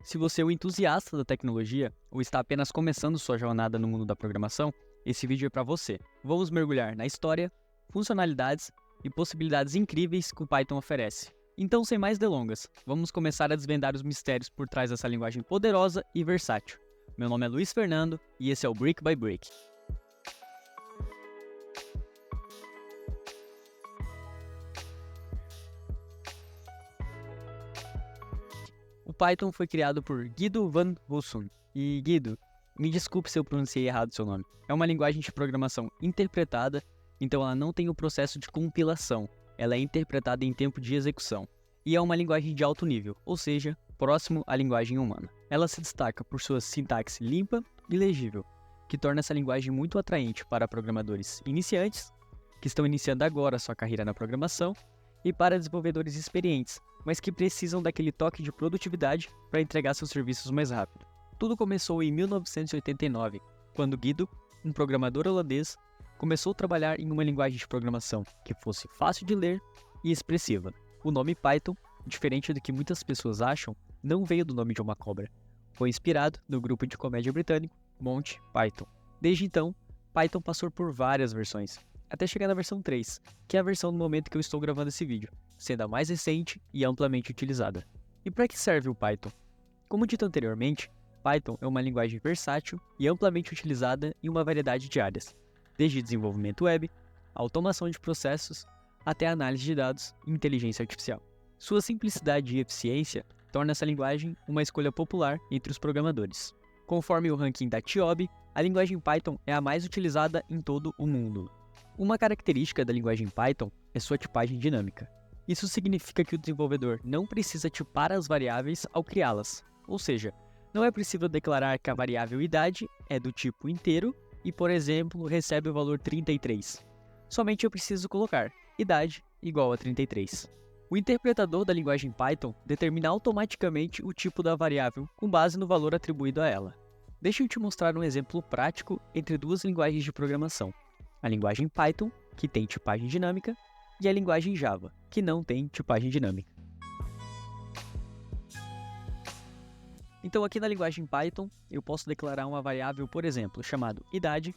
Se você é um entusiasta da tecnologia ou está apenas começando sua jornada no mundo da programação, esse vídeo é para você. Vamos mergulhar na história, funcionalidades e possibilidades incríveis que o Python oferece. Então, sem mais delongas, vamos começar a desvendar os mistérios por trás dessa linguagem poderosa e versátil. Meu nome é Luiz Fernando e esse é o Brick by Brick. O Python foi criado por Guido van Rossum. E Guido, me desculpe se eu pronunciei errado seu nome. É uma linguagem de programação interpretada, então ela não tem o processo de compilação. Ela é interpretada em tempo de execução. E é uma linguagem de alto nível, ou seja, próximo à linguagem humana. Ela se destaca por sua sintaxe limpa e legível, que torna essa linguagem muito atraente para programadores iniciantes, que estão iniciando agora sua carreira na programação, e para desenvolvedores experientes, mas que precisam daquele toque de produtividade para entregar seus serviços mais rápido. Tudo começou em 1989, quando Guido, um programador holandês, começou a trabalhar em uma linguagem de programação que fosse fácil de ler e expressiva. O nome Python, diferente do que muitas pessoas acham, não veio do nome de uma cobra. Foi inspirado no grupo de comédia britânico Monty Python. Desde então, Python passou por várias versões, até chegar na versão 3, que é a versão no momento que eu estou gravando esse vídeo, sendo a mais recente e amplamente utilizada. E para que serve o Python? Como dito anteriormente, Python é uma linguagem versátil e amplamente utilizada em uma variedade de áreas, desde desenvolvimento web, automação de processos, até análise de dados e inteligência artificial. Sua simplicidade e eficiência torna essa linguagem uma escolha popular entre os programadores. Conforme o ranking da TIOB, a linguagem Python é a mais utilizada em todo o mundo. Uma característica da linguagem Python é sua tipagem dinâmica. Isso significa que o desenvolvedor não precisa tipar as variáveis ao criá-las, ou seja, não é preciso declarar que a variável idade é do tipo inteiro e, por exemplo, recebe o valor 33. Somente eu preciso colocar idade igual a 33. O interpretador da linguagem Python determina automaticamente o tipo da variável com base no valor atribuído a ela. Deixa eu te mostrar um exemplo prático entre duas linguagens de programação. A linguagem Python, que tem tipagem dinâmica, e a linguagem Java, que não tem tipagem dinâmica. Então aqui na linguagem Python, eu posso declarar uma variável, por exemplo, chamada idade,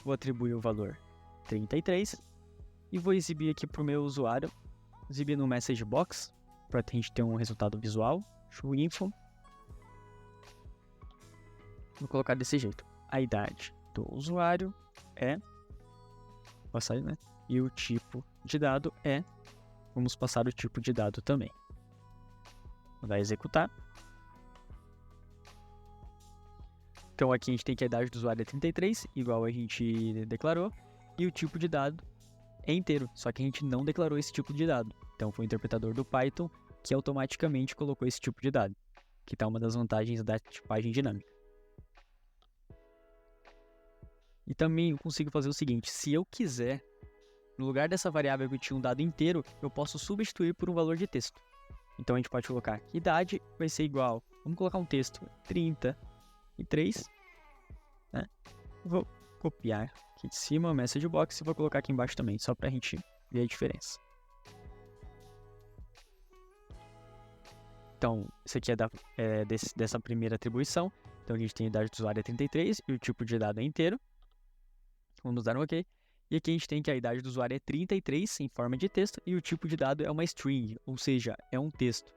vou atribuir o valor 33, e vou exibir aqui para o meu usuário, exibir no message box, para a gente ter um resultado visual, show info. Vou colocar desse jeito, a idade do usuário é, passar, né? E o tipo de dado é, vamos passar o tipo de dado também. Vai executar. Então aqui a gente tem que a idade do usuário é 33, igual a gente declarou, e o tipo de dado é inteiro, só que a gente não declarou esse tipo de dado. Então foi o interpretador do Python que automaticamente colocou esse tipo de dado, que está uma das vantagens da tipagem dinâmica. E também eu consigo fazer o seguinte, se eu quiser, no lugar dessa variável que tinha um dado inteiro, eu posso substituir por um valor de texto. Então a gente pode colocar que idade vai ser igual, vamos colocar um texto, 33, né? Vou copiar aqui de cima o message box e vou colocar aqui embaixo também, só para a gente ver a diferença. Então, isso aqui é dessa primeira atribuição. Então a gente tem a idade do usuário é 33 e o tipo de dado é inteiro. Vamos dar um OK. E aqui a gente tem que a idade do usuário é 33 em forma de texto e o tipo de dado é uma string, ou seja, é um texto.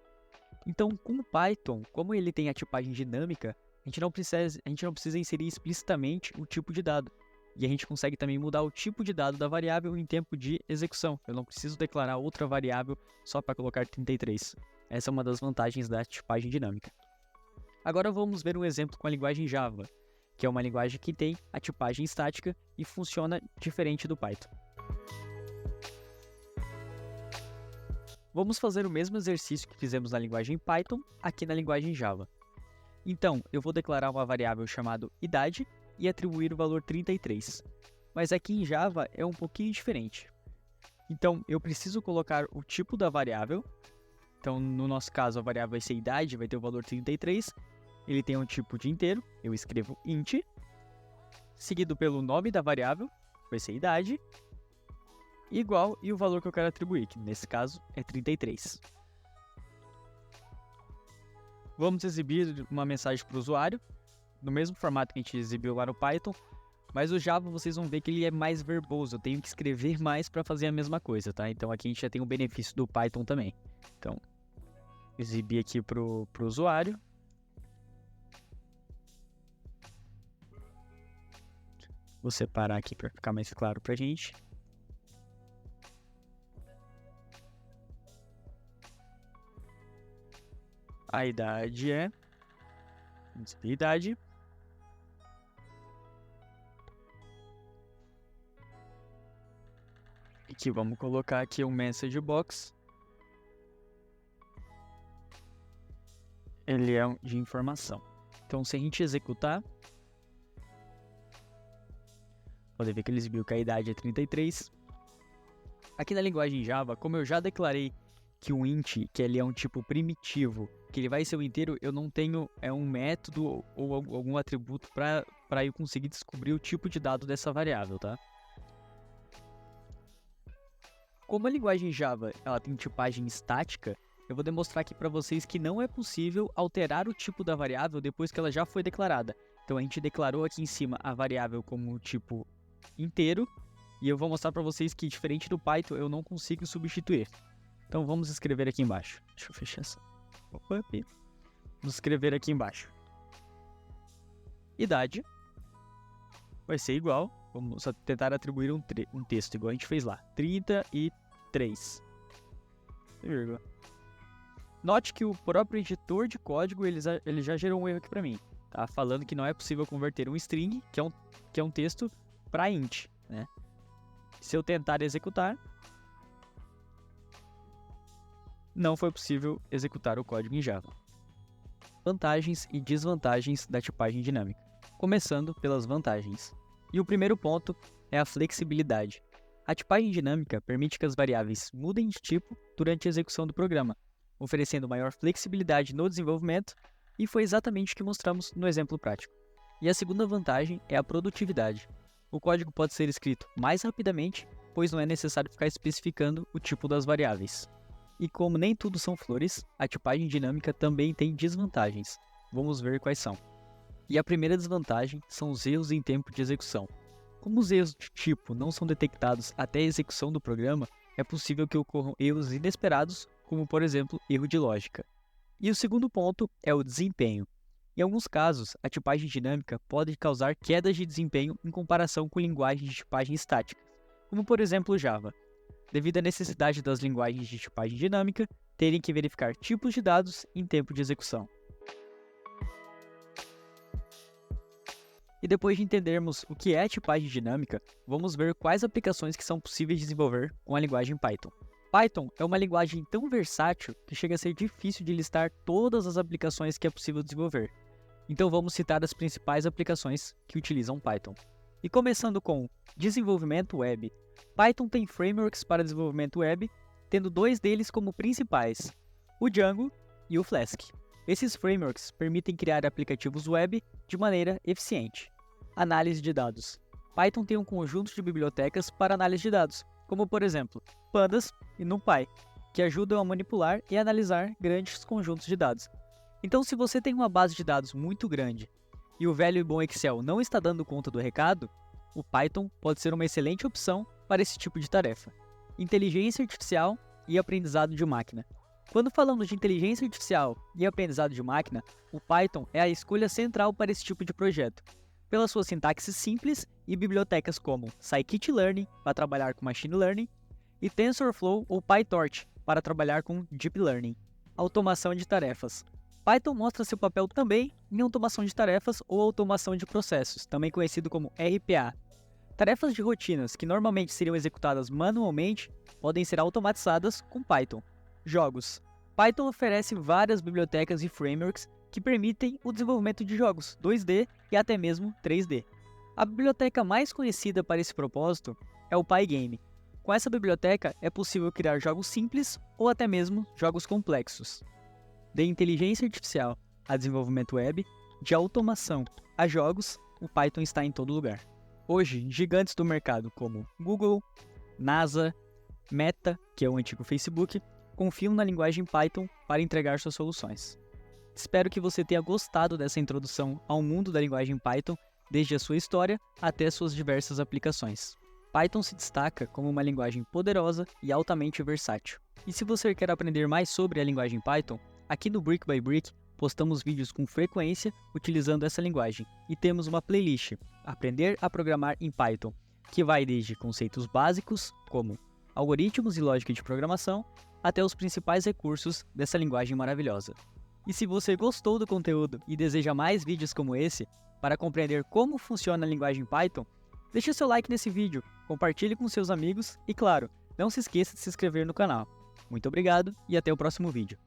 Então, com o Python, como ele tem a tipagem dinâmica, a gente não precisa inserir explicitamente o tipo de dado. E a gente consegue também mudar o tipo de dado da variável em tempo de execução. Eu não preciso declarar outra variável só para colocar 33. Essa é uma das vantagens da tipagem dinâmica. Agora vamos ver um exemplo com a linguagem Java, que é uma linguagem que tem a tipagem estática e funciona diferente do Python. Vamos fazer o mesmo exercício que fizemos na linguagem Python, aqui na linguagem Java. Então, eu vou declarar uma variável chamada idade e atribuir o valor 33. Mas aqui em Java é um pouquinho diferente. Então, eu preciso colocar o tipo da variável. Então, no nosso caso, a variável vai ser idade, vai ter o valor 33. Ele tem um tipo de inteiro, eu escrevo int, seguido pelo nome da variável, vai ser idade, igual e o valor que eu quero atribuir, que nesse caso é 33. Vamos exibir uma mensagem para o usuário, no mesmo formato que a gente exibiu lá no Python, mas o Java vocês vão ver que ele é mais verboso, eu tenho que escrever mais para fazer a mesma coisa, tá? Então aqui a gente já tem o benefício do Python também. Então, exibir aqui pro usuário. Vou separar aqui para ficar mais claro pra gente. A idade é... idade. Aqui, vamos colocar aqui um message box. Ele é de informação. Então, se a gente executar, pode ver que ele exibiu que a idade é 33. Aqui na linguagem Java, como eu já declarei que o int, que ele é um tipo primitivo, que ele vai ser o inteiro, eu não tenho um método ou algum atributo para eu conseguir descobrir o tipo de dado dessa variável, tá? Como a linguagem Java ela tem tipagem estática, eu vou demonstrar aqui para vocês que não é possível alterar o tipo da variável depois que ela já foi declarada. Então a gente declarou aqui em cima a variável como tipo inteiro, e eu vou mostrar para vocês que, diferente do Python, eu não consigo substituir. Então vamos escrever aqui embaixo. Deixa eu fechar essa pop-up. Vamos escrever aqui embaixo. Idade vai ser igual. Vamos tentar atribuir um texto, igual a gente fez lá. 33. Note que o próprio editor de código ele já gerou um erro aqui para mim. Tá falando que não é possível converter um string, que é um texto, para int, né? Se eu tentar executar, não foi possível executar o código em Java. Vantagens e desvantagens da tipagem dinâmica. Começando pelas vantagens. E o primeiro ponto é a flexibilidade. A tipagem dinâmica permite que as variáveis mudem de tipo durante a execução do programa, oferecendo maior flexibilidade no desenvolvimento, e foi exatamente o que mostramos no exemplo prático. E a segunda vantagem é a produtividade. O código pode ser escrito mais rapidamente, pois não é necessário ficar especificando o tipo das variáveis. E como nem tudo são flores, a tipagem dinâmica também tem desvantagens. Vamos ver quais são. E a primeira desvantagem são os erros em tempo de execução. Como os erros de tipo não são detectados até a execução do programa, é possível que ocorram erros inesperados, como por exemplo, erro de lógica. E o segundo ponto é o desempenho. Em alguns casos, a tipagem dinâmica pode causar quedas de desempenho em comparação com linguagens de tipagem estática, como por exemplo o Java, devido à necessidade das linguagens de tipagem dinâmica terem que verificar tipos de dados em tempo de execução. E depois de entendermos o que é tipagem dinâmica, vamos ver quais aplicações que são possíveis de desenvolver com a linguagem Python. Python é uma linguagem tão versátil que chega a ser difícil de listar todas as aplicações que é possível desenvolver. Então vamos citar as principais aplicações que utilizam Python. E começando com desenvolvimento web. Python tem frameworks para desenvolvimento web, tendo dois deles como principais, o Django e o Flask. Esses frameworks permitem criar aplicativos web de maneira eficiente. Análise de dados. Python tem um conjunto de bibliotecas para análise de dados, como por exemplo, Pandas e NumPy, que ajudam a manipular e analisar grandes conjuntos de dados. Então, se você tem uma base de dados muito grande e o velho e bom Excel não está dando conta do recado, o Python pode ser uma excelente opção para esse tipo de tarefa. Inteligência artificial e aprendizado de máquina. Quando falamos de inteligência artificial e aprendizado de máquina, o Python é a escolha central para esse tipo de projeto, pela sua sintaxe simples e bibliotecas como Scikit-learn para trabalhar com Machine Learning e TensorFlow ou PyTorch para trabalhar com Deep Learning. Automação de tarefas. Python mostra seu papel também em automação de tarefas ou automação de processos, também conhecido como RPA. Tarefas de rotinas que normalmente seriam executadas manualmente podem ser automatizadas com Python. Jogos. Python oferece várias bibliotecas e frameworks que permitem o desenvolvimento de jogos 2D e até mesmo 3D. A biblioteca mais conhecida para esse propósito é o Pygame. Com essa biblioteca é possível criar jogos simples ou até mesmo jogos complexos. De inteligência artificial a desenvolvimento web, de automação a jogos, o Python está em todo lugar. Hoje, gigantes do mercado como Google, NASA, Meta, que é o antigo Facebook, confiam na linguagem Python para entregar suas soluções. Espero que você tenha gostado dessa introdução ao mundo da linguagem Python, desde a sua história até suas diversas aplicações. Python se destaca como uma linguagem poderosa e altamente versátil. E se você quer aprender mais sobre a linguagem Python, aqui no Brick by Brick postamos vídeos com frequência utilizando essa linguagem e temos uma playlist, Aprender a Programar em Python, que vai desde conceitos básicos, como algoritmos e lógica de programação, até os principais recursos dessa linguagem maravilhosa. E se você gostou do conteúdo e deseja mais vídeos como esse, para compreender como funciona a linguagem Python, deixe seu like nesse vídeo, compartilhe com seus amigos e, claro, não se esqueça de se inscrever no canal. Muito obrigado e até o próximo vídeo.